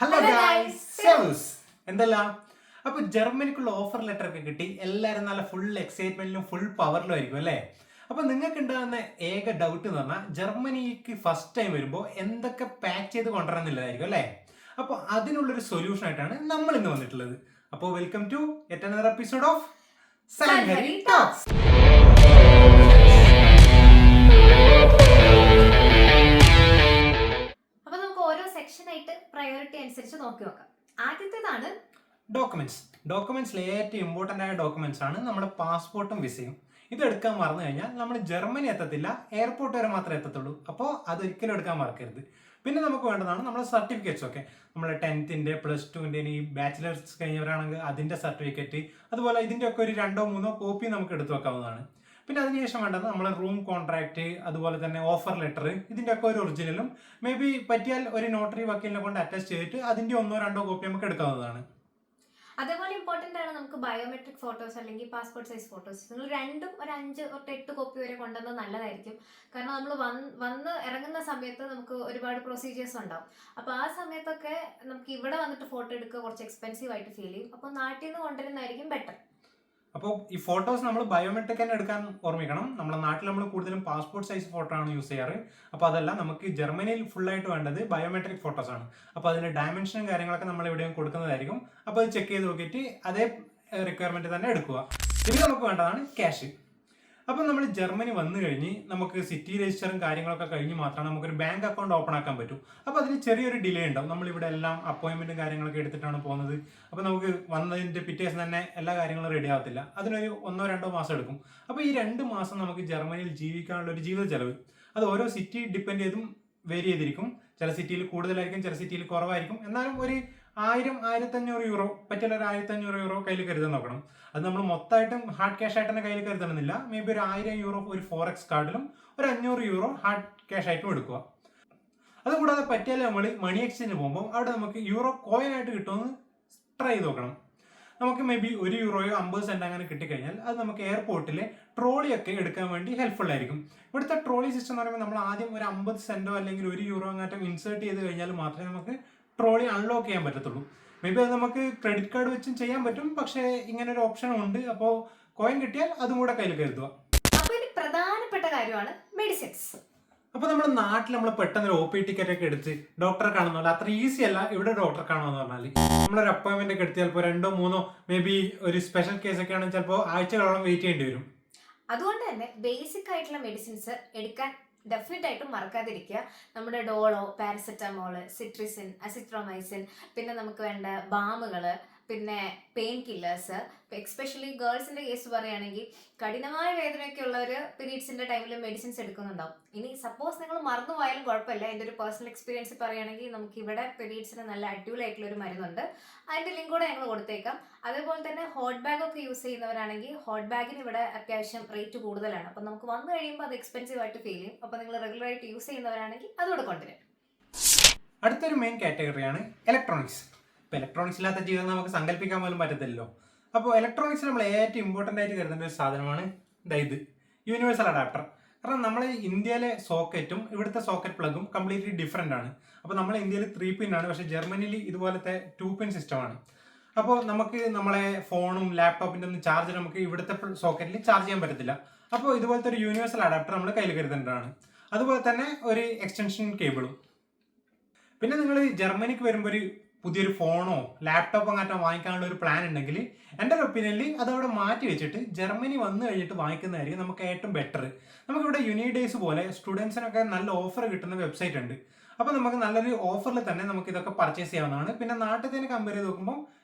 Hello guys, സെവ്സ് എന്തല്ല. അപ്പൊ ജർമ്മനിക്കുള്ള offer letter ഒക്കെ കിട്ടി. എല്ലാവരും നല്ല ഫുൾ എക്സൈറ്റ്മെന്റിലും ഫുൾ പവറിലും ആയിരിക്കും അല്ലേ. അപ്പൊ നിങ്ങൾക്ക് ഉണ്ടാകുന്ന ഏക ഡൗട്ട് എന്ന് പറഞ്ഞാൽ ജർമ്മനിക്ക് ഫസ്റ്റ് ടൈം വരുമ്പോൾ എന്തൊക്കെ പാക്ക് ചെയ്ത് കൊണ്ടുവരുന്നില്ലായിരിക്കും അല്ലേ. അപ്പൊ അതിനുള്ളൊരു സൊല്യൂഷൻ ആയിട്ടാണ് നമ്മൾ ഇന്ന് വന്നിട്ടുള്ളത്. അപ്പോൾ welcome to yet another episode of Sanhari talks. Priority അനുസരിച്ച് നോക്കി നോക്കാം. ആദ്യത്തേതാണ് ഡോക്യുമെന്റ്സിൽ ഏറ്റവും ഇമ്പോർട്ടന്റ് ആയ ഡോക്യുമെന്റ്സ് ആണ് നമ്മുടെ പാസ്പോർട്ടും വിസയും. ഇത് എടുക്കാൻ മറന്നു കഴിഞ്ഞാൽ നമ്മൾ ജർമ്മനി എത്തത്തില്ല, എയർപോർട്ട് വരെ മാത്രമേ എത്തത്തുള്ളൂ. അപ്പോൾ അതൊരിക്കലും എടുക്കാൻ മറക്കരുത്. പിന്നെ നമുക്ക് വേണ്ടതാണ് നമ്മുടെ സർട്ടിഫിക്കറ്റ്സ് ഒക്കെ. നമ്മുടെ 10th +2 ഈ ബാച്ചിലേഴ്സ് കഴിഞ്ഞവരാണെങ്കിൽ അതിന്റെ സർട്ടിഫിക്കറ്റ്, അതുപോലെ ഇതിന്റെ ഒക്കെ ഒരു 2-3 കോപ്പി നമുക്ക് എടുത്തു വെക്കാവുന്നതാണ്. പിന്നെ അതിനുശേഷം വേണ്ടത് നമ്മളെ റൂം കോൺട്രാക്ട്, അതുപോലെ തന്നെ ഓഫർ ലെറ്റർ, ഇതിന്റെ ഒക്കെ ഒരു ഒറിജിനലും മേ ബി പറ്റിയാൽ ഒരു നോട്ടറി വക്കീലിനെ കൊണ്ട് അറ്റാച്ച് ചെയ്തിട്ട് അതിന്റെ 1-2 കോപ്പി നമുക്ക് എടുക്കാവുന്നതാണ്. അതേപോലെ ഇമ്പോർട്ടന്റ് ആണ് നമുക്ക് ബയോമെട്രിക് ഫോട്ടോസ് അല്ലെങ്കിൽ പാസ്പോർട്ട് സൈസ് ഫോട്ടോസ്. നിങ്ങൾ രണ്ടും ഒരു 5-8 കോപ്പി വരെ കൊണ്ടുവന്നത് നല്ലതായിരിക്കും. കാരണം നമ്മൾ വന്ന് ഇറങ്ങുന്ന സമയത്ത് നമുക്ക് ഒരുപാട് പ്രൊസീജിയേഴ്സ് ഉണ്ടാവും. അപ്പോൾ ആ സമയത്തൊക്കെ നമുക്ക് ഇവിടെ വന്നിട്ട് ഫോട്ടോ എടുക്കുക കുറച്ച് എക്സ്പെൻസീവ് ആയിട്ട് ഫീൽ ചെയ്യും. അപ്പോൾ നാട്ടിൽ നിന്ന് കൊണ്ടുവരുന്നതായിരിക്കും ബെറ്റർ. അപ്പോൾ ഈ ഫോട്ടോസ് നമ്മൾ ബയോമെട്രിക് തന്നെ എടുക്കാൻ ഓർമ്മിക്കണം. നമ്മുടെ നാട്ടിൽ നമ്മൾ കൂടുതലും പാസ്പോർട്ട് സൈസ് ഫോട്ടോ ആണ് യൂസ് ചെയ്യാറ്. അപ്പോൾ അതല്ല, നമുക്ക് ജർമ്മനിയിൽ ഫുൾ ആയിട്ട് വേണ്ടത് ബയോമെട്രിക് ഫോട്ടോസ് ആണ്. അപ്പോൾ അതിന്റെ ഡയമെൻഷനും കാര്യങ്ങളൊക്കെ നമ്മൾ എവിടെയും കൊടുക്കുന്നതായിരിക്കും. അപ്പോൾ അത് ചെക്ക് ചെയ്ത് നോക്കിയിട്ട് അതേ റിക്വയർമെന്റ് തന്നെ എടുക്കുക. ഇനി നമുക്ക് വേണ്ടതാണ് ക്യാഷ്. അപ്പം നമ്മൾ ജർമ്മനി വന്നു കഴിഞ്ഞ് നമുക്ക് സിറ്റി രജിസ്റ്ററും കാര്യങ്ങളൊക്കെ കഴിഞ്ഞ് മാത്രമാണ് നമുക്കൊരു ബാങ്ക് അക്കൗണ്ട് ഓപ്പൺ ആക്കാൻ പറ്റൂ. അപ്പോൾ അതിന് ചെറിയൊരു ഡിലേ ഉണ്ടാവും. നമ്മളിവിടെ എല്ലാം അപ്പോയിൻമെന്റും കാര്യങ്ങളൊക്കെ എടുത്തിട്ടാണ് പോകുന്നത്. അപ്പോൾ നമുക്ക് വന്നതിൻ്റെ പിറ്റേഴ്സ് തന്നെ എല്ലാ കാര്യങ്ങളും റെഡി ആവത്തില്ല. അതിനൊരു 1-2 മാസം എടുക്കും. അപ്പോൾ ഈ 2 മാസം നമുക്ക് ജർമ്മനിയിൽ ജീവിക്കാനുള്ള ഒരു ജീവിത ചെലവ് അത് ഓരോ സിറ്റി ഡിപ്പെൻഡ് ചെയ്തും വേരി ചെയ്തിരിക്കും. ചില സിറ്റിയിൽ കൂടുതലായിരിക്കും, ചില സിറ്റിയിൽ കുറവായിരിക്കും. എന്നാലും ഒരു 1000-1500 യൂറോ, പറ്റില്ല ഒരു 1500 യൂറോ കയ്യിൽ കരുതാൻ നോക്കണം. അത് നമ്മൾ മൊത്തമായിട്ടും ഹാർഡ് ക്യാഷ് ആയിട്ട് തന്നെ കയ്യിൽ കരുതണമെന്നില്ല. മേ ബി ഒരു 1000 യൂറോ ഒരു ഫോറക്സ് കാർഡിലും ഒരു 500 യൂറോ ഹാർഡ് ക്യാഷ് ആയിട്ടും എടുക്കുക. അതുകൂടാതെ പറ്റിയാൽ നമ്മൾ മണി എക്സ്ചേഞ്ച് പോകുമ്പോൾ അവിടെ നമുക്ക് യൂറോ കോയിൻ ആയിട്ട് കിട്ടുമെന്ന് ട്രൈ ചെയ്ത് നോക്കണം. നമുക്ക് മേ ബി 1 യൂറോയോ 50 സെന്റ് അങ്ങനെ കിട്ടിക്കഴിഞ്ഞാൽ അത് നമുക്ക് എയർപോർട്ടിലെ ട്രോളിയൊക്കെ എടുക്കാൻ വേണ്ടി ഹെൽപ്ഫുൾ ആയിരിക്കും. ഇവിടുത്തെ ട്രോളി സിസ്റ്റം എന്ന് പറയുമ്പോൾ നമ്മൾ ആദ്യം ഒരു 50 സെന്റോ അല്ലെങ്കിൽ 1 യൂറോ അങ്ങാറ്റം ഇൻസേർട്ട് ചെയ്ത് കഴിഞ്ഞാൽ മാത്രമേ നമുക്ക് ട്രോളി അൺലോക്ക് ചെയ്യാൻ പറ്റത്തുള്ളൂ. മേ ബി അത് നമുക്ക് ക്രെഡിറ്റ് കാർഡ് വെച്ചും ചെയ്യാൻ പറ്റും, പക്ഷേ ഇങ്ങനെ ഒരു ഓപ്ഷനും ഉണ്ട്. അപ്പോൾ കോയിൻ കിട്ടിയാൽ അതും കൂടെ കയ്യിൽ കരുതുക. അപ്പോൾ ഇനി പ്രധാനപ്പെട്ട കാര്യമാണ് മെഡിസിൻസ്. അപ്പോൾ നമ്മുടെ നാട്ടിൽ നമ്മൾ പെട്ടെന്ന് ഒരു OP ടിക്കറ്റ് ഒക്കെ എടുത്ത് ഡോക്ടറെ കാണുന്നില്ല, അത്ര ഈസി അല്ല ഇവിടെ ഡോക്ടറെ കാണുമെന്ന് പറഞ്ഞാൽ. നമ്മളൊരു അപ്പോയിൻമെന്റ് ഒക്കെ എടുത്ത് ചിലപ്പോൾ 2-3 മേ ബി ഒരു സ്പെഷ്യൽ കേസ് ഒക്കെ ആണെങ്കിൽ ചിലപ്പോൾ ആഴ്ചകളോളം വെയിറ്റ് ചെയ്യേണ്ടി വരും. അതുകൊണ്ട് തന്നെ ബേസിക് ആയിട്ടുള്ള മെഡിസിൻസ് എടുക്കാൻ ഡെഫിനറ്റ് ആയിട്ടും മറക്കാതിരിക്കുക. നമ്മുടെ ഡോളോ, പാരസെറ്റമോള്, സിട്രിസിൻ, അസിത്രോമൈസിൻ, പിന്നെ നമുക്ക് വേണ്ട ബാമുകൾ, പിന്നെ പെയിൻ കില്ലേഴ്സ്. എക്സ്പെഷ്യലി ഗേൾസിന്റെ കേസ് പറയുകയാണെങ്കിൽ കഠിനമായ വേദനയൊക്കെ ഉള്ളവർ പീരീഡ്സിന്റെ ടൈമിൽ മെഡിസിൻസ് എടുക്കുന്നുണ്ടാവും. ഇനി സപ്പോസ് നിങ്ങൾ മറന്നുപോയാലും കുഴപ്പമില്ല. എൻ്റെ ഒരു പേഴ്സണൽ എക്സ്പീരിയൻസ് പറയുകയാണെങ്കിൽ നമുക്ക് ഇവിടെ പീരീഡ്സിന് നല്ല അടിപൊളിയായിട്ടുള്ള ഒരു മരുന്നുണ്ട്. അതിന്റെ ലിങ്ക് കൂടെ ഞങ്ങൾ കൊടുത്തേക്കാം. അതേപോലെ തന്നെ ഹോട്ട് ബാഗ് ഒക്കെ യൂസ് ചെയ്യുന്നവരാണെങ്കിൽ ഹോട്ട് ബാഗിന് ഇവിടെ അത്യാവശ്യം റേറ്റ് കൂടുതലാണ്. അപ്പം നമുക്ക് വന്നു കഴിയുമ്പോൾ അത് എക്സ്പെൻസീവ് ആയിട്ട് ഫീൽ ചെയ്യും. അപ്പം നിങ്ങൾ റെഗുലർ ആയിട്ട് യൂസ് ചെയ്യുന്നവരാണെങ്കിൽ അതുകൂടെ കൊണ്ടുവരും. അടുത്തൊരു മെയിൻ കാറ്റഗറിയാണ് ഇലക്ട്രോണിക്സ്. ഇപ്പോൾ ഇലക്ട്രോണിക്സ് ഇല്ലാത്ത ജീവിതം നമുക്ക് സങ്കല്പിക്കാൻ പോലും പറ്റത്തില്ലല്ലോ. അപ്പോൾ ഇലക്ട്രോണിക്സിൽ നമ്മൾ ഏറ്റവും ഇമ്പോർട്ടൻ്റ് ആയിട്ട് കരുതേണ്ട ഒരു സാധനമാണ് ഇത് യൂണിവേഴ്സൽ അഡാപ്റ്റർ. കാരണം നമ്മൾ ഇന്ത്യയിലെ സോക്കറ്റും ഇവിടുത്തെ സോക്കറ്റ് പ്ലഗും കംപ്ലീറ്റ്ലി ഡിഫറെൻ്റ് ആണ്. അപ്പോൾ നമ്മൾ ഇന്ത്യയിൽ 3 പിൻ ആണ്, പക്ഷേ ജർമ്മനിയിൽ ഇതുപോലത്തെ 2 പിൻ സിസ്റ്റമാണ്. അപ്പോൾ നമുക്ക് നമ്മളെ ഫോണും ലാപ്ടോപ്പിൻ്റെ ഒന്നും ചാർജർ നമുക്ക് ഇവിടുത്തെ സോക്കറ്റിൽ ചാർജ് ചെയ്യാൻ പറ്റത്തില്ല. അപ്പോൾ ഇതുപോലത്തെ ഒരു യൂണിവേഴ്സൽ അഡാപ്റ്റർ നമ്മൾ കയ്യിൽ കരുതേണ്ടതാണ്. അതുപോലെ തന്നെ ഒരു എക്സ്റ്റൻഷൻ കേബിളും. പിന്നെ നിങ്ങൾ ജർമ്മനിക്ക് വരുമ്പോൾ ഒരു പുതിയൊരു ഫോണോ ലാപ്ടോപ്പോ അങ്ങാറ്റോ വാങ്ങിക്കാനുള്ള ഒരു പ്ലാൻ ഉണ്ടെങ്കിൽ എൻ്റെ ഒരു ഒപ്പീനിയനിൽ അതവിടെ മാറ്റി വെച്ചിട്ട് ജർമ്മനി വന്നു കഴിഞ്ഞിട്ട് വാങ്ങിക്കുന്നതായിരിക്കും നമുക്ക് ഏറ്റവും ബെറ്റർ. നമുക്കിവിടെ യുനിഡേയ്സ് പോലെ സ്റ്റുഡൻസിനൊക്കെ നല്ല ഓഫർ കിട്ടുന്ന വെബ്സൈറ്റ് ഉണ്ട്. അപ്പോൾ നമുക്ക് നല്ലൊരു ഓഫറിൽ തന്നെ നമുക്ക് ഇതൊക്കെ പർച്ചേസ് ചെയ്യാവുന്നതാണ്. പിന്നെ നാട്ടിൽ കമ്പയർ ചെയ്ത് നോക്കുമ്പോൾ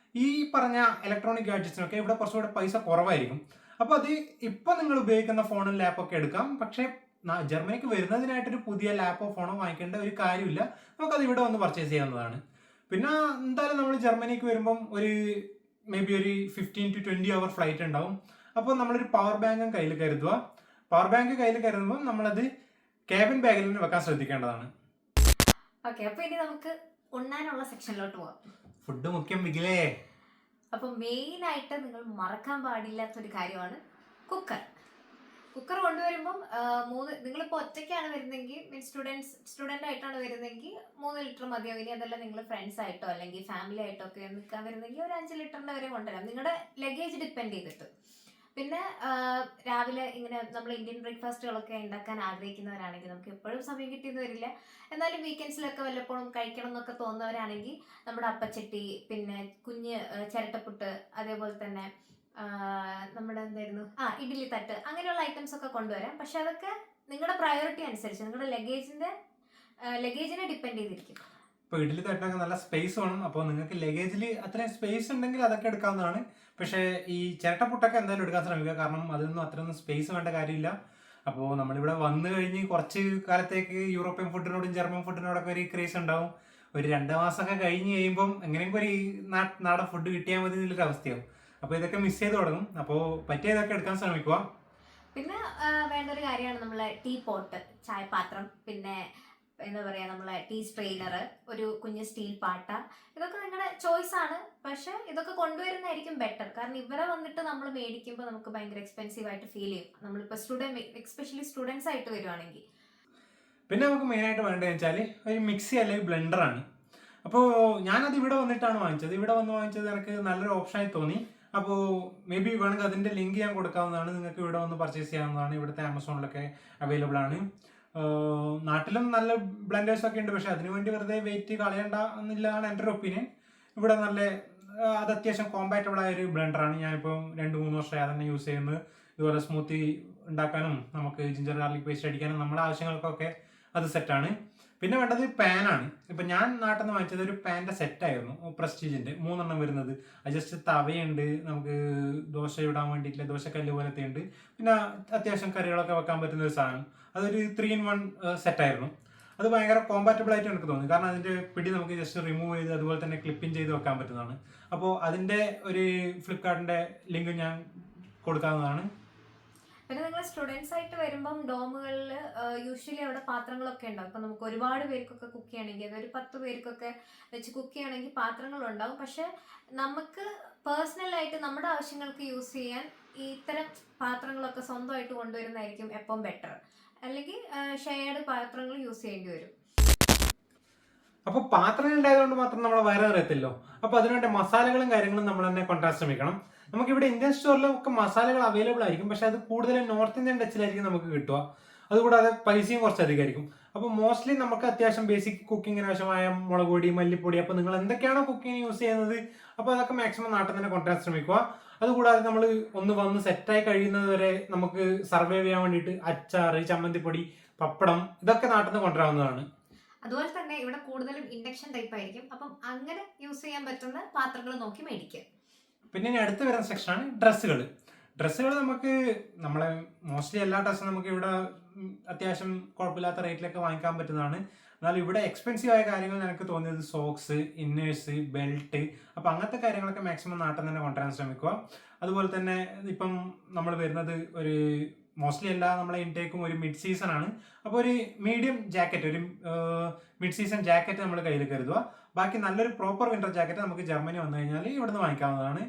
ഈ പറഞ്ഞ ഇലക്ട്രോണിക് ഗാഡ്ജറ്റ്സിനൊക്കെ ഇവിടെ കുറച്ചുകൂടെ പൈസ കുറവായിരിക്കും. അപ്പോൾ അത് ഇപ്പം നിങ്ങൾ ഉപയോഗിക്കുന്ന ഫോണും ലാപ്പൊക്കെ എടുക്കാം. പക്ഷേ ജർമ്മനിക്ക് വരുന്നതിനായിട്ടൊരു പുതിയ ലാപ്പോ ഫോണോ വാങ്ങിക്കേണ്ട ഒരു കാര്യമില്ല. നമുക്കത് ഇവിടെ വന്ന് പർച്ചേസ് ചെയ്യാവുന്നതാണ്. പിന്നെ എന്തായാലും നമ്മൾ ജർമ്മനിക്ക് വരുമ്പം ഒരു മേ ബി ഒരു 15 to 20 അവർ ഫ്ലൈറ്റ് ഉണ്ടാവും. അപ്പോൾ നമ്മളൊരു പവർ ബാങ്കും കയ്യിൽ കരുതുക. പവർ ബാങ്ക് കയ്യിൽ കരുതുമ്പോൾ നമ്മളത് ക്യാബിൻ ബാഗിൽ തന്നെ വെക്കാൻ ശ്രദ്ധിക്കേണ്ടതാണ്. ഓക്കെ, അപ്പോൾ ഇനി നമുക്ക് ഉണ്ണാനുള്ള സെക്ഷനിലോട്ട് പോകാം. ഫുഡ് മുഖ്യം മികിലേ. അപ്പോൾ മെയിനായിട്ട് നിങ്ങൾ മറക്കാൻ പാടില്ലാത്തൊരു കാര്യമാണ് കുക്കർ. കുക്കർ കൊണ്ടുവരുമ്പം നിങ്ങളിപ്പോൾ ഒറ്റയ്ക്കാണ് വരുന്നതെങ്കിൽ മീൻസ് സ്റ്റുഡൻ്റ് ആയിട്ടാണ് വരുന്നതെങ്കിൽ 3 ലിറ്റർ മതിയാവും. ഇനി അതല്ല നിങ്ങൾ ഫ്രണ്ട്സ് ആയിട്ടോ അല്ലെങ്കിൽ ഫാമിലി ആയിട്ടോ ഒക്കെ നിൽക്കാൻ വരുന്നെങ്കിൽ ഒരു 5 ലിറ്ററിൻ്റെ വരെ കൊണ്ടുവരാം, നിങ്ങളുടെ ലഗേജ് ഡിപ്പെൻഡ് ചെയ്തിട്ട്. പിന്നെ രാവിലെ ഇങ്ങനെ നമ്മൾ ഇന്ത്യൻ ബ്രേക്ക്ഫാസ്റ്റുകളൊക്കെ ഉണ്ടാക്കാൻ ആഗ്രഹിക്കുന്നവരാണെങ്കിൽ നമുക്ക് എപ്പോഴും സമയം കിട്ടിയെന്ന് വരില്ല, എന്നാലും വീക്കെൻഡ്സിലൊക്കെ വല്ലപ്പോഴും കഴിക്കണം എന്നൊക്കെ തോന്നുന്നവരാണെങ്കിൽ നമ്മുടെ അപ്പച്ചട്ടി, പിന്നെ കുഞ്ഞ് ചിരട്ടപ്പുട്ട്, അതേപോലെ തന്നെ നമ്മുടെ എന്തായിരുന്നു ഇഡ്ഡലി തട്ട്, അങ്ങനെയുള്ള ഐറ്റംസ് ഒക്കെ കൊണ്ടുവരാം. പക്ഷെ അതൊക്കെ നിങ്ങളുടെ പ്രയോറിറ്റി അനുസരിച്ച് നിങ്ങളുടെ ലഗേജിനെ ഡിപ്പെൻഡ് ചെയ്തിരിക്കും. ഇപ്പോൾ ഇഡ്ഡലി തട്ടിനൊക്കെ നല്ല സ്പേസ് വേണം. അപ്പോൾ നിങ്ങൾക്ക് ലഗേജിൽ അത്രയും സ്പേസ് ഉണ്ടെങ്കിൽ അതൊക്കെ എടുക്കാവുന്നതാണ്. പക്ഷേ ഈ ചിരട്ടപ്പുട്ടൊക്കെ എന്തായാലും എടുക്കാൻ ശ്രമിക്കുക, കാരണം അതൊന്നും അത്രയൊന്നും സ്പേസ് വേണ്ട കാര്യമില്ല. അപ്പോൾ നമ്മളിവിടെ വന്നു കഴിഞ്ഞ് കുറച്ച് കാലത്തേക്ക് യൂറോപ്യൻ ഫുഡിനോടും ജർമ്മൻ ഫുഡിനോടൊക്കെ ഒരു ക്രേസ് ഉണ്ടാവും. ഒരു 2 മാസമൊക്കെ കഴിഞ്ഞ് കഴിയുമ്പം എങ്ങനെയെങ്കിലും ഒരു നാടൻ ഫുഡ് കിട്ടിയാൽ മതി എന്നുള്ളൊരു അവസ്ഥയാവും. അപ്പോൾ ഇതൊക്കെ മിസ് ചെയ്ത് തുടങ്ങും. അപ്പോൾ പറ്റിയതൊക്കെ എടുക്കാൻ ശ്രമിക്കുക. പിന്നെ വേണ്ട ഒരു കാര്യമാണ് നമ്മളെ ടീ പോട്ട്, ചായപാത്രം, പിന്നെ എന്താ പറയുക നമ്മളെ ടീ സ്ട്രെയിനർ, ഒരു കുഞ്ഞ് സ്റ്റീൽ പാട്ട, ഇതൊക്കെ നിങ്ങളുടെ ചോയ്സ് ആണ്. പക്ഷെ ഇതൊക്കെ കൊണ്ടുവരുന്നതായിരിക്കും ബെറ്റർ, കാരണം ഇവരെ വന്നിട്ട് നമ്മൾ മേടിക്കുമ്പോൾ നമുക്ക് ഭയങ്കര എക്സ്പെൻസീവ് ആയിട്ട് ഫീൽ ചെയ്യും, നമ്മളിപ്പോൾ എസ്പെഷ്യലി സ്റ്റുഡൻസ് ആയിട്ട് വരുവാണെങ്കിൽ. പിന്നെ നമുക്ക് മെയിനായിട്ട് വേണ്ടതെന്ന് വെച്ചാൽ ഒരു മിക്സി അല്ലെങ്കിൽ ബ്ലെൻഡറാണ്. അപ്പോൾ ഞാനത് ഇവിടെ വന്നിട്ടാണ് വാങ്ങിച്ചത്. ഇവിടെ വന്ന് വാങ്ങിച്ചത് എനിക്ക് നല്ലൊരു ഓപ്ഷനായി തോന്നി. അപ്പോൾ മേ ബി വേണമെങ്കിൽ അതിൻ്റെ ലിങ്ക് ഞാൻ കൊടുക്കാവുന്നതാണ്, നിങ്ങൾക്ക് ഇവിടെ വന്ന് പർച്ചേസ് ചെയ്യാവുന്നതാണ്. ഇവിടുത്തെ ആമസോണിലൊക്കെ അവൈലബിൾ ആണ്. നാട്ടിലും നല്ല ബ്ലെൻഡേഴ്സൊക്കെ ഉണ്ട്, പക്ഷെ അതിനുവേണ്ടി വെറുതെ വെയിറ്റ് കളയണ്ട എന്നുള്ളതാണ് എൻ്റെ ഒരു ഒപ്പീനിയൻ. ഇവിടെ നല്ല അത് അത്യാവശ്യം കോമ്പാറ്റബിൾ ആയ ഒരു ബ്ലെൻഡറാണ്. ഞാനിപ്പോൾ 2-3 വർഷമായി അതന്നെ യൂസ് ചെയ്യുന്നത്. ഇതുപോലെ സ്മൂത്തി ഉണ്ടാക്കാനും നമുക്ക് ജിഞ്ചർ ഗാർലിക് പേസ്റ്റ് അടിക്കാനും നമ്മുടെ ആവശ്യങ്ങൾക്കൊക്കെ അത് സെറ്റാണ്. പിന്നെ വേണ്ടത് പാനാണ്. ഇപ്പം ഞാൻ നാട്ടിൽ നിന്ന് വാങ്ങിച്ചത് ഒരു പാൻ്റെ സെറ്റായിരുന്നു, പ്രസ്റ്റീജിൻ്റെ 3 എണ്ണം വരുന്നത്. അത് ജസ്റ്റ് തവയുണ്ട്, നമുക്ക് ദോശ ഇടാൻ വേണ്ടിയിട്ടുള്ള ദോശക്കല്ല് പോലത്തെ ഉണ്ട്, പിന്നെ അത്യാവശ്യം കറികളൊക്കെ വെക്കാൻ പറ്റുന്ന ഒരു സാധനം. അതൊരു 3-in-1 സെറ്റായിരുന്നു. അത് ഭയങ്കര കോമ്പാറ്റബിൾ ആയിട്ട് എനിക്ക് തോന്നി, കാരണം അതിൻ്റെ പിടി നമുക്ക് ജസ്റ്റ് റിമൂവ് ചെയ്ത് അതുപോലെ തന്നെ ക്ലിപ്പിങ് ചെയ്ത് വെക്കാൻ പറ്റുന്നതാണ്. അപ്പോൾ അതിൻ്റെ ഒരു ഫ്ലിപ്കാർട്ടിൻ്റെ ലിങ്ക് ഞാൻ കൊടുക്കാവുന്നതാണ്. പിന്നെ നിങ്ങൾ സ്റ്റുഡൻസ് ആയിട്ട് വരുമ്പം ഡോമുകളിൽ യൂഷ്വലി അവിടെ പാത്രങ്ങളൊക്കെ ഉണ്ടാവും. ഇപ്പം നമുക്ക് ഒരുപാട് പേർക്കൊക്കെ കുക്ക് ചെയ്യണമെങ്കിൽ, അതൊരു 10 പേർക്കൊക്കെ വെച്ച് കുക്ക് ചെയ്യണമെങ്കിൽ പാത്രങ്ങളുണ്ടാവും. പക്ഷെ നമുക്ക് പേഴ്സണലായിട്ട് നമ്മുടെ ആവശ്യങ്ങൾക്ക് യൂസ് ചെയ്യാൻ ഇത്തരം പാത്രങ്ങളൊക്കെ സ്വന്തമായിട്ട് കൊണ്ടുവരുന്നതായിരിക്കും എപ്പം ബെറ്റർ, അല്ലെങ്കിൽ ഷെയർഡ് പാത്രങ്ങൾ യൂസ് ചെയ്യേണ്ടി വരും. അപ്പോൾ പാത്രങ്ങൾ ഉണ്ടായതുകൊണ്ട് മാത്രം നമ്മളെ വയറ് നിറയത്തില്ലോ. അപ്പോൾ അതിനുവേണ്ട മസാലകളും കാര്യങ്ങളും നമ്മൾ തന്നെ കൊണ്ടുവരാൻ ശ്രമിക്കണം. നമുക്കിവിടെ ഇന്ത്യൻ സ്റ്റോറിലൊക്കെ മസാലകൾ അവൈലബിൾ ആയിരിക്കും, പക്ഷെ അത് കൂടുതലും നോർത്ത് ഇന്ത്യൻ ടച്ചിലായിരിക്കും നമുക്ക് കിട്ടുക. അതുകൂടാതെ പൈസയും കുറച്ച് അധികമായിരിക്കും. അപ്പോൾ മോസ്റ്റ്ലി നമുക്ക് അത്യാവശ്യം ബേസിക് കുക്കിങ്ങിന് ആവശ്യമായ മുളക് പൊടി, മല്ലിപ്പൊടി, അപ്പോൾ നിങ്ങൾ എന്തൊക്കെയാണോ കുക്കിങ്ങിന് യൂസ് ചെയ്യുന്നത് അപ്പോൾ അതൊക്കെ മാക്സിമം നാട്ടിൽ തന്നെ കൊണ്ടുവരാൻ ശ്രമിക്കുക. അതുകൂടാതെ നമ്മൾ ഒന്ന് വന്ന് സെറ്റായി കഴിയുന്നത് വരെ നമുക്ക് സർവൈവ് ചെയ്യാൻ വേണ്ടിയിട്ട് അച്ചാറ്, ചമ്മന്തിപ്പൊടി, പപ്പടം, ഇതൊക്കെ നാട്ടിൽ നിന്ന് കൊണ്ടുവരാവുന്നതാണ്. അതുപോലെ തന്നെ ഇവിടെ കൂടുതലും ഇൻഡക്ഷൻ ടൈപ്പ് ആയിരിക്കും, അപ്പം അങ്ങനെ യൂസ് ചെയ്യാൻ പറ്റുന്ന പാത്രങ്ങൾ നോക്കി മേടിക്കുക. പിന്നെ ഇനി അടുത്ത് വരുന്ന സെക്ഷനാണ് ഡ്രസ്സുകൾ. നമ്മളെ മോസ്റ്റ്ലി എല്ലാ ഡ്രസ്സും നമുക്ക് ഇവിടെ അത്യാവശ്യം കുഴപ്പമില്ലാത്ത റേറ്റിലൊക്കെ വാങ്ങിക്കാൻ പറ്റുന്നതാണ്. എന്നാൽ ഇവിടെ എക്സ്പെൻസീവ് ആയ കാര്യങ്ങൾ എനിക്ക് തോന്നിയത് സോക്സ്, ഇന്നേഴ്സ്, ബെൽറ്റ്, അപ്പോൾ അങ്ങനത്തെ കാര്യങ്ങളൊക്കെ മാക്സിമം നാട്ടിൽ തന്നെ കൊണ്ടുവരാൻ ശ്രമിക്കുക. അതുപോലെ തന്നെ ഇപ്പം നമ്മൾ വരുന്നത് ഒരു മോസ്റ്റ്ലി എല്ലാ നമ്മളെ ഇൻടേക്കും ഒരു മിഡ് സീസൺ ആണ്. അപ്പോൾ ഒരു മീഡിയം ജാക്കറ്റ്, ഒരു മിഡ് സീസൺ ജാക്കറ്റ് നമ്മൾ കയ്യിൽ കരുതുക. ബാക്കി നല്ലൊരു പ്രോപ്പർ വിൻ്റർ ജാക്കറ്റ് നമുക്ക് ജർമ്മനി വന്നു കഴിഞ്ഞാൽ ഇവിടുന്ന് വാങ്ങിക്കാവുന്നതാണ്.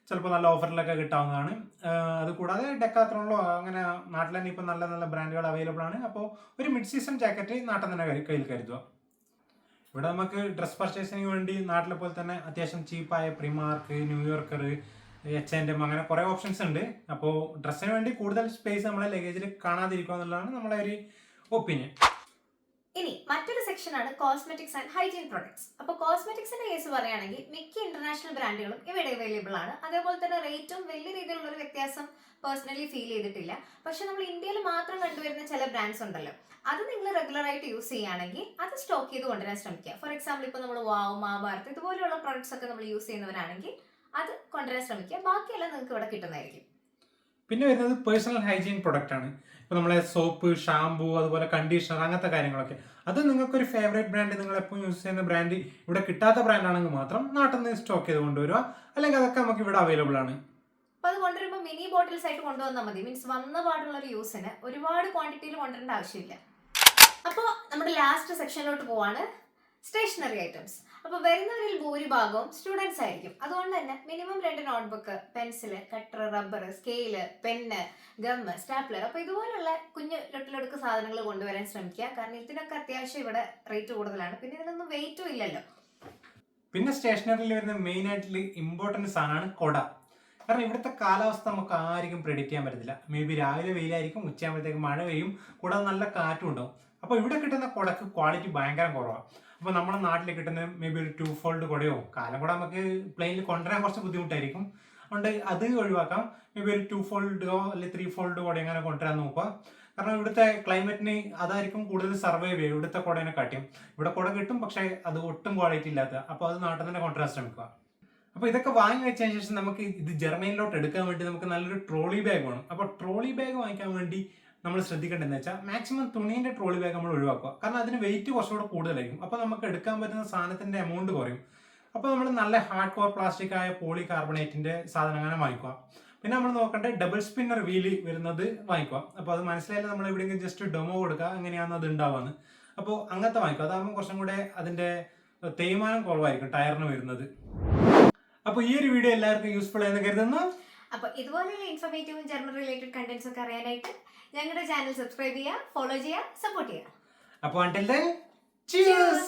ചിലപ്പോൾ നല്ല ഓഫറിലൊക്കെ കിട്ടാവുന്നതാണ്. അതുകൂടാതെ ഡെക്കാത്ലോണിലോ അങ്ങനെ നാട്ടിൽ തന്നെ ഇപ്പം നല്ല നല്ല ബ്രാൻഡുകൾ അവൈലബിൾ ആണ്. അപ്പോൾ ഒരു മിഡ് സീസൺ ജാക്കറ്റ് നാട്ടിൽ തന്നെ കയ്യിൽ കരുതുക. ഇവിടെ നമുക്ക് ഡ്രസ് പർച്ചേസിന് വേണ്ടി നാട്ടിലെ പോലെ തന്നെ അത്യാവശ്യം ചീപ്പായ പ്രിമാർക്ക്, ന്യൂയോർക്കർ, H&M അങ്ങനെ കുറേ ഓപ്ഷൻസ് ഉണ്ട്. അപ്പോൾ ഡ്രസ്സിന് വേണ്ടി കൂടുതൽ സ്പേസ് നമ്മളെ ലഗേജിൽ കാണാതിരിക്കുക എന്നുള്ളതാണ് നമ്മളെ ഒരു ഒപ്പീനിയൻ. ഇനി മറ്റൊരു സെക്ഷനാണ് കോസ്മെറ്റിക്സ് ആൻഡ് ഹൈജീൻ പ്രൊഡക്ട്സ്. അപ്പോൾ കോസ്മെറ്റിക്സിന്റെ കേസ് പറയുകയാണെങ്കിൽ മിക്ക ഇന്റർനാഷണൽ ബ്രാൻഡുകളും ഇവിടെ അവൈലബിൾ ആണ്. അതേപോലെ തന്നെ റേറ്റും വലിയ രീതിയിലുള്ള ഒരു വ്യത്യാസം പേഴ്സണലി ഫീൽ ചെയ്തിട്ടില്ല. പക്ഷെ നമ്മൾ ഇന്ത്യയിൽ മാത്രം കണ്ടുവരുന്ന ചില ബ്രാൻഡ്സ് ഉണ്ടല്ലോ, അത് നിങ്ങൾ റെഗുലർ ആയിട്ട് യൂസ് ചെയ്യുകയാണെങ്കിൽ അത് സ്റ്റോക്ക് ചെയ്ത് കൊണ്ടുവരാൻ ശ്രമിക്കുക. ഫോർ എക്സാമ്പിൾ ഇപ്പോൾ നമ്മൾ വാവ്, മഹാഭാരത് ഇതുപോലെയുള്ള പ്രൊഡക്ട്സ് ഒക്കെ നമ്മൾ യൂസ് ചെയ്യുന്നവരാണെങ്കിൽ അത് കൊണ്ടുവരാൻ ശ്രമിക്കുക. ബാക്കിയെല്ലാം നിങ്ങൾക്ക് ഇവിടെ കിട്ടുന്നതായിരിക്കും. പിന്നെ വരുന്നത് പേഴ്സണൽ ഹൈജീൻ പ്രൊഡക്റ്റ് ആണ്. ഇപ്പോൾ നമ്മളെ സോപ്പ്, ഷാമ്പു, അതുപോലെ കണ്ടീഷണർ, അങ്ങനത്തെ കാര്യങ്ങളൊക്കെ. അത് നിങ്ങൾക്കൊരു ഫേവറേറ്റ് ബ്രാൻഡ്, നിങ്ങൾ എപ്പോഴും യൂസ് ചെയ്യുന്ന ബ്രാൻഡ് ഇവിടെ കിട്ടാത്ത ബ്രാൻഡാണെങ്കിൽ മാത്രം നാട്ടിൽ നിന്ന് സ്റ്റോക്ക് ചെയ്ത് കൊണ്ടുവരിക. അല്ലെങ്കിൽ അതൊക്കെ നമുക്ക് ഇവിടെ അവൈലബിൾ ആണ്. അപ്പോൾ അത് കൊണ്ടുവരുമ്പോൾ മിനി ബോട്ടിൽസ് ആയിട്ട് കൊണ്ടുവന്നാൽ മതി. മീൻസ് വന്ന പാടുള്ള ഒരു യൂസിന് ഒരുപാട് ക്വാണ്ടിറ്റിയിൽ കൊണ്ടുവരേണ്ട ആവശ്യമില്ല. അപ്പോൾ നമ്മുടെ ലാസ്റ്റ് സെക്ഷനിലോട്ട് പോവാണ് സ്റ്റേഷനറി ഐറ്റംസ്. അപ്പോൾ വരുന്നവരിൽ ഭൂരിഭാഗവും സ്റ്റുഡൻസ് ആയിരിക്കും. അതുകൊണ്ട് തന്നെ minimum 2 notebook, pencil, cutter, rubber, scale, pen, gum, stapler, അപ്പോൾ ഇതുപോലുള്ള കുഞ്ഞു ലൊട്ടിലൊടുക്ക് സാധനങ്ങൾ കൊണ്ടുവരാൻ ശ്രമിക്കുക. കാരണം ഇതിനൊക്കെ അത്യാവശ്യം ഇവിടെ റേറ്റ് കൂടുതലാണ്. പിന്നെ ഇതിനൊന്നും വെയിറ്റും ഇല്ലല്ലോ. പിന്നെ സ്റ്റേഷനറിയിൽ വരുന്ന മെയിൻ ആയിട്ടുള്ള ഇമ്പോർട്ടൻറ്റ് സാധനമാണ് കുട. കാരണം ഇവിടുത്തെ കാലാവസ്ഥ നമുക്ക് ആർക്കും പ്രെഡിക്റ്റ് ചെയ്യാൻ പറ്റത്തില്ല. മേ ബി രാവിലെ വെയിലായിരിക്കും, ഉച്ചയാകുമ്പോഴത്തേക്ക് മഴ പെയ്യും, കൂടാതെ നല്ല കാറ്റും ഉണ്ടാവും. അപ്പോൾ ഇവിടെ കിട്ടുന്ന കുടക്ക് ക്വാളിറ്റി ഭയങ്കര കുറവാണ്. അപ്പോൾ നമ്മുടെ നാട്ടിൽ കിട്ടുന്ന മേ ബി ഒരു 2 ഫോൾഡ് കുടയോ, കാലം കൂടെ നമുക്ക് പ്ലെയിനിൽ കൊണ്ടുവരാൻ കുറച്ച് ബുദ്ധിമുട്ടായിരിക്കും. അതുകൊണ്ട് അത് ഒഴിവാക്കാം. മേ ബി ഒരു 2 ഫോൾഡോ അല്ലെങ്കിൽ 3 ഫോൾഡ് കുട അങ്ങനെ കൊണ്ടുവരാൻ നോക്കുക. കാരണം ഇവിടുത്തെ ക്ലൈമറ്റിന് അതായിരിക്കും കൂടുതൽ സർവൈവ് ചെയ്യും ഇവിടുത്തെ കുടേനെ കാട്ടിയും. ഇവിടെ കുട കിട്ടും, പക്ഷേ അത് ഒട്ടും ക്വാളിറ്റി ഇല്ലാത്ത. അപ്പോൾ അത് നാട്ടിൽ തന്നെ കൊണ്ടുവരാൻ ശ്രമിക്കുക. അപ്പോൾ ഇതൊക്കെ വാങ്ങി വെച്ചതിന് ശേഷം നമുക്ക് ഇത് ജർമ്മനിയിലോട്ട് എടുക്കാൻ വേണ്ടി നമുക്ക് നല്ലൊരു ട്രോളി ബാഗ് വേണം. അപ്പോൾ ട്രോളി ബാഗ് വാങ്ങിക്കാൻ വേണ്ടി നമ്മൾ ശ്രദ്ധിക്കേണ്ടതെന്ന് വെച്ചാൽ മാക്സിമം തുണീൻ്റെ ട്രോളി ബാഗ് നമ്മൾ ഒഴിവാക്കുക. കാരണം അതിന് വെയിറ്റ് കുറച്ചുകൂടെ കൂടുതലായിരിക്കും. അപ്പോൾ നമുക്ക് എടുക്കാൻ പറ്റുന്ന സാധനത്തിൻ്റെ എമൗണ്ട് കുറയും. അപ്പോൾ നമ്മൾ നല്ല ഹാർഡ് കോർ പ്ലാസ്റ്റിക് ആയ പോളി കാർബണേറ്റിൻ്റെ സാധനം അങ്ങനെ വാങ്ങിക്കുക. പിന്നെ നമ്മൾ നോക്കേണ്ടത് ഡബിൾ സ്പിന്നർ വീല് വരുന്നത് വാങ്ങിക്കുക. അപ്പോൾ അത് മനസ്സിലായാലും നമ്മൾ എവിടെയെങ്കിലും ജസ്റ്റ് ഡെമോ കൊടുക്കുക എങ്ങനെയാണ് അത് ഉണ്ടാവുകയെന്ന്. അപ്പോൾ അങ്ങനത്തെ വാങ്ങിക്കുക. അതാകുമ്പോൾ കുറച്ചും കൂടെ അതിൻ്റെ തേയ്മാനം കുറവായിരിക്കും ടയറിന് വരുന്നത്. അപ്പോൾ ഈ ഒരു വീഡിയോ എല്ലാവർക്കും യൂസ്ഫുൾ ആയെന്ന് കരുതുന്നു. അപ്പോൾ ഇതുപോലെയുള്ള ഇൻഫോർമേറ്റീവും ജർമ്മൻ റിലേറ്റഡ് കണ്ടന്റ്സ് ഒക്കെ അറിയാനായിട്ട് ഞങ്ങളുടെ ചാനൽ സബ്സ്ക്രൈബ് ചെയ്യുക, ഫോളോ ചെയ്യുക, സപ്പോർട്ട് ചെയ്യുക. അപ്പോൾ until then, cheers.